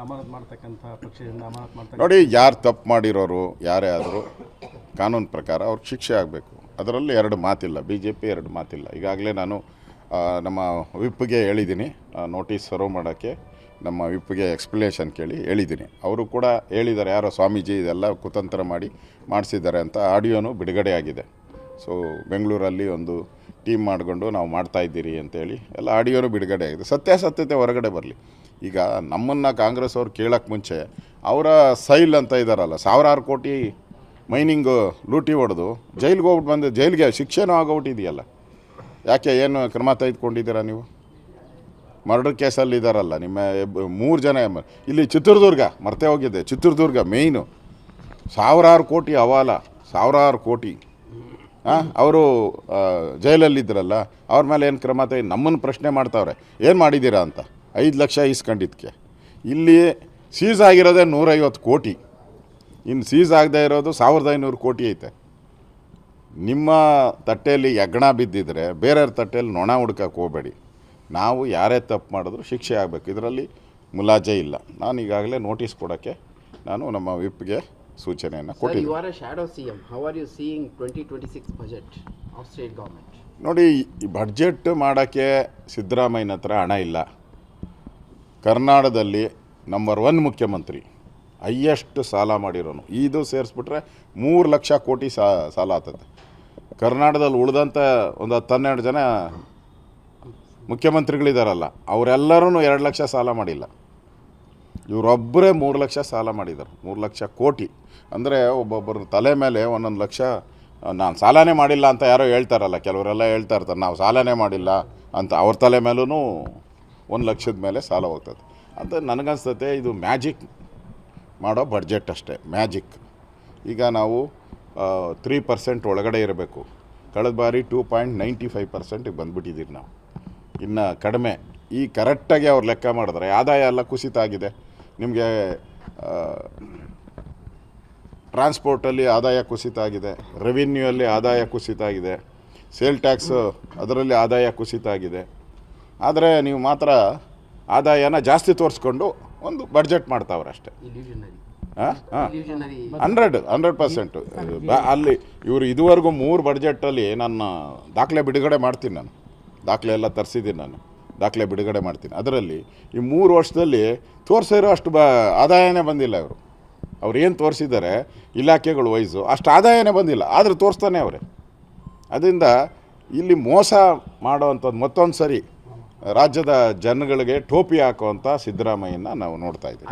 ಅಮಾನತು ಮಾಡ್ತಕ್ಕಂಥ ಪಕ್ಷದಿಂದ ಅಮಾನತು ಮಾಡ್ತಕ್ಕಂಥ ನೋಡಿ, ಯಾರು ತಪ್ಪು ಮಾಡಿರೋರು ಯಾರೇ ಆದರೂ ಕಾನೂನು ಪ್ರಕಾರ ಅವ್ರಿಗೆ ಶಿಕ್ಷೆ ಆಗಬೇಕು. ಅದರಲ್ಲಿ ಎರಡು ಮಾತಿಲ್ಲ, BJP ಎರಡು ಮಾತಿಲ್ಲ. ಈಗಾಗಲೇ ನಾನು ನಮ್ಮ ವಿಪ್ಗೆ ಹೇಳಿದ್ದೀನಿ, ನೋಟಿಸ್ ಸರ್ವ್ ಮಾಡೋಕ್ಕೆ ನಮ್ಮ ವಿಪ್ಗೆ ಎಕ್ಸ್ಪ್ಲನೇಷನ್ ಕೇಳಿ ಹೇಳಿದ್ದೀನಿ. ಅವರು ಕೂಡ ಹೇಳಿದ್ದಾರೆ, ಯಾರೋ ಸ್ವಾಮೀಜಿ ಇದೆಲ್ಲ ಕುತಂತ್ರ ಮಾಡಿಸಿದ್ದಾರೆ ಅಂತ ಆಡಿಯೋನು ಬಿಡುಗಡೆ ಆಗಿದೆ. ಸೊ ಬೆಂಗಳೂರಲ್ಲಿ ಒಂದು ಟೀಮ್ ಮಾಡಿಕೊಂಡು ನಾವು ಮಾಡ್ತಾಯಿದ್ದೀರಿ ಅಂತೇಳಿ ಎಲ್ಲ ಆಡಿಯೋನು ಬಿಡುಗಡೆ ಆಗಿದೆ. ಸತ್ಯಾಸತ್ಯತೆ ಹೊರಗಡೆ ಬರಲಿ. ಈಗ ನಮ್ಮನ್ನು ಕಾಂಗ್ರೆಸ್ ಅವ್ರು ಕೇಳೋಕ್ಕೆ ಮುಂಚೆ ಅವರ ಸೈಲ್ ಅಂತ ಇದ್ದಾರಲ್ಲ, ಸಾವಿರಾರು ಕೋಟಿ ಮೈನಿಂಗು ಲೂಟಿ ಹೊಡೆದು ಜೈಲಿಗೆ ಹೋಗ್ಬಿಟ್ಟು ಬಂದು ಜೈಲಿಗೆ ಶಿಕ್ಷೆನೂ ಆಗೋಗ್ಬಿಟ್ಟಿದೆಯಲ್ಲ. ಯಾಕೆ ಏನು ಕ್ರಮ ತೆಗೆದುಕೊಂಡಿದ್ದೀರಾ ನೀವು? ಮರ್ಡರ್ ಕೇಸಲ್ಲಿ ಇದ್ದಾರಲ್ಲ ನಿಮ್ಮ 3 ಜನ. ಇಲ್ಲಿ ಚಿತ್ರದುರ್ಗ ಮರ್ತೇ ಹೋಗಿದೆ, ಚಿತ್ರದುರ್ಗ ಮೇಯ್ನು ಸಾವಿರಾರು ಕೋಟಿ ಹವಾಲ, ಸಾವಿರಾರು ಕೋಟಿ. ಅವರು ಜೈಲಲ್ಲಿದ್ದರಲ್ಲ, ಅವ್ರ ಮೇಲೆ ಏನು ಕ್ರಮ ನಮ್ಮನ್ನು ಪ್ರಶ್ನೆ ಮಾಡ್ತಾವ್ರೆ, ಏನು ಮಾಡಿದ್ದೀರಾ ಅಂತ. 5 ಲಕ್ಷ ಇಸ್ಕೊಂಡಿದ್ದಕ್ಕೆ ಇಲ್ಲಿ ಸೀಸ್ ಆಗಿರೋದೇ 150 ಕೋಟಿ. ಇನ್ನು ಸೀಸ್ ಆಗದೆ ಇರೋದು 1500 ಕೋಟಿ ಐತೆ. ನಿಮ್ಮ ತಟ್ಟೆಯಲ್ಲಿ ಹೆಗ್ಗಣ ಬಿದ್ದಿದ್ರೆ ಬೇರೆಯವ್ರ ತಟ್ಟೆಯಲ್ಲಿ ನೊಣ ಹುಡ್ಕಕ್ಕೆ ಹೋಗಬೇಡಿ. ನಾವು ಯಾರೇ ತಪ್ಪು ಮಾಡಿದ್ರು ಶಿಕ್ಷೆ ಆಗಬೇಕು, ಇದರಲ್ಲಿ ಮುಲಾಜೆ ಇಲ್ಲ. ನಾನು ಈಗಾಗಲೇ ನೋಟಿಸ್ ಕೊಡೋಕ್ಕೆ ನಾನು ನಮ್ಮ ವಿಪ್ಗೆ ಸೂಚನೆಯನ್ನು ಕೊಟ್ಟಿದ್ದೀನಿ. ನೋಡಿ, ಈ ಬಡ್ಜೆಟ್ ಮಾಡೋಕ್ಕೆ ಸಿದ್ದರಾಮಯ್ಯನ ಹತ್ರ ಹಣ ಇಲ್ಲ. ಕರ್ನಾಟಕದಲ್ಲಿ ನಂಬರ್ 1 ಮುಖ್ಯಮಂತ್ರಿ, ಹೈಯೆಸ್ಟ್ ಸಾಲ ಮಾಡಿರೋನು. ಇದು ಸೇರಿಸ್ಬಿಟ್ರೆ 3 ಲಕ್ಷ ಕೋಟಿ ಸಾಲ ಆಗ್ತದೆ. ಕರ್ನಾಟಕದಲ್ಲಿ ಉಳಿದಂಥ ಒಂದು 10-12 ಜನ ಮುಖ್ಯಮಂತ್ರಿಗಳಿದಾರಲ್ಲ, ಅವರೆಲ್ಲರೂ 2 ಲಕ್ಷ ಸಾಲ ಮಾಡಿಲ್ಲ. ಇವರೊಬ್ಬರೇ 3 ಲಕ್ಷ ಸಾಲ ಮಾಡಿದ್ದಾರೆ, 3 ಲಕ್ಷ ಕೋಟಿ. ಅಂದರೆ ಒಬ್ಬೊಬ್ಬರ ತಲೆ ಮೇಲೆ 1 ಲಕ್ಷ. ನಾನು ಸಾಲನೇ ಮಾಡಿಲ್ಲ ಅಂತ ಯಾರೋ ಹೇಳ್ತಾರಲ್ಲ, ಕೆಲವರೆಲ್ಲ ಹೇಳ್ತಾ ಇರ್ತಾರೆ ನಾವು ಸಾಲನೇ ಮಾಡಿಲ್ಲ ಅಂತ. ಅವ್ರ ತಲೆ ಮೇಲೂ 1 ಲಕ್ಷದ ಮೇಲೆ ಸಾಲ ಹೋಗ್ತದೆ ಅಂತ ನನಗನ್ಸ್ತತೆ. ಇದು ಮ್ಯಾಜಿಕ್ ಮಾಡೋ ಬಡ್ಜೆಟ್ ಅಷ್ಟೇ, ಮ್ಯಾಜಿಕ್. ಈಗ ನಾವು 3% ಒಳಗಡೆ ಇರಬೇಕು. ಕಳೆದ ಬಾರಿ 2.95% ಬಂದುಬಿಟ್ಟಿದ್ದೀರಿ ನಾವು, ಇನ್ನು ಕಡಿಮೆ. ಈ ಕರೆಕ್ಟಾಗಿ ಅವ್ರು ಲೆಕ್ಕ ಮಾಡಿದ್ರೆ ಆದಾಯ ಎಲ್ಲ ಕುಸಿತ ಆಗಿದೆ. ನಿಮಗೆ ಟ್ರಾನ್ಸ್ಪೋರ್ಟಲ್ಲಿ ಆದಾಯ ಕುಸಿತ ಆಗಿದೆ, ರೆವಿನ್ಯೂಯಲ್ಲಿ ಆದಾಯ ಕುಸಿತ ಆಗಿದೆ, ಸೇಲ್ ಟ್ಯಾಕ್ಸ್ ಅದರಲ್ಲಿ ಆದಾಯ ಕುಸಿತ ಆಗಿದೆ. ಆದರೆ ನೀವು ಮಾತ್ರ ಆದಾಯನ ಜಾಸ್ತಿ ತೋರಿಸ್ಕೊಂಡು ಒಂದು ಬಡ್ಜೆಟ್ ಮಾಡ್ತಾವ್ರೆ ಅಷ್ಟೇ. 100%. ಅಲ್ಲಿ ಇವರು ಇದುವರೆಗೂ 3 ಬಡ್ಜೆಟಲ್ಲಿ ನನ್ನ ದಾಖಲೆ ಬಿಡುಗಡೆ ಮಾಡ್ತೀನಿ. ನಾನು ದಾಖಲೆ ಎಲ್ಲ ತರಿಸಿದ್ದೀನಿ, ನಾನು ದಾಖಲೆ ಬಿಡುಗಡೆ ಮಾಡ್ತೀನಿ. ಅದರಲ್ಲಿ ಈ 3 ವರ್ಷದಲ್ಲಿ ತೋರಿಸಿರೋ ಅಷ್ಟು ಆದಾಯನೇ ಬಂದಿಲ್ಲ. ಅವ್ರು ಏನು ತೋರಿಸಿದ್ದಾರೆ ಇಲಾಖೆಗಳು ವೈಸು ಅಷ್ಟು ಆದಾಯನೇ ಬಂದಿಲ್ಲ, ಆದರೆ ತೋರಿಸ್ತಾನೆ ಅವರೇ. ಅದರಿಂದ ಇಲ್ಲಿ ಮೋಸ ಮಾಡೋವಂಥದ್ದು ಮತ್ತೊಂದು ಸರಿ ರಾಜ್ಯದ ಜನಗಳಿಗೆ ಟೋಪಿ ಹಾಕುವಂಥ ಸಿದ್ದರಾಮಯ್ಯನ ನಾವು ನೋಡ್ತಾ ಇದ್ದೀವಿ.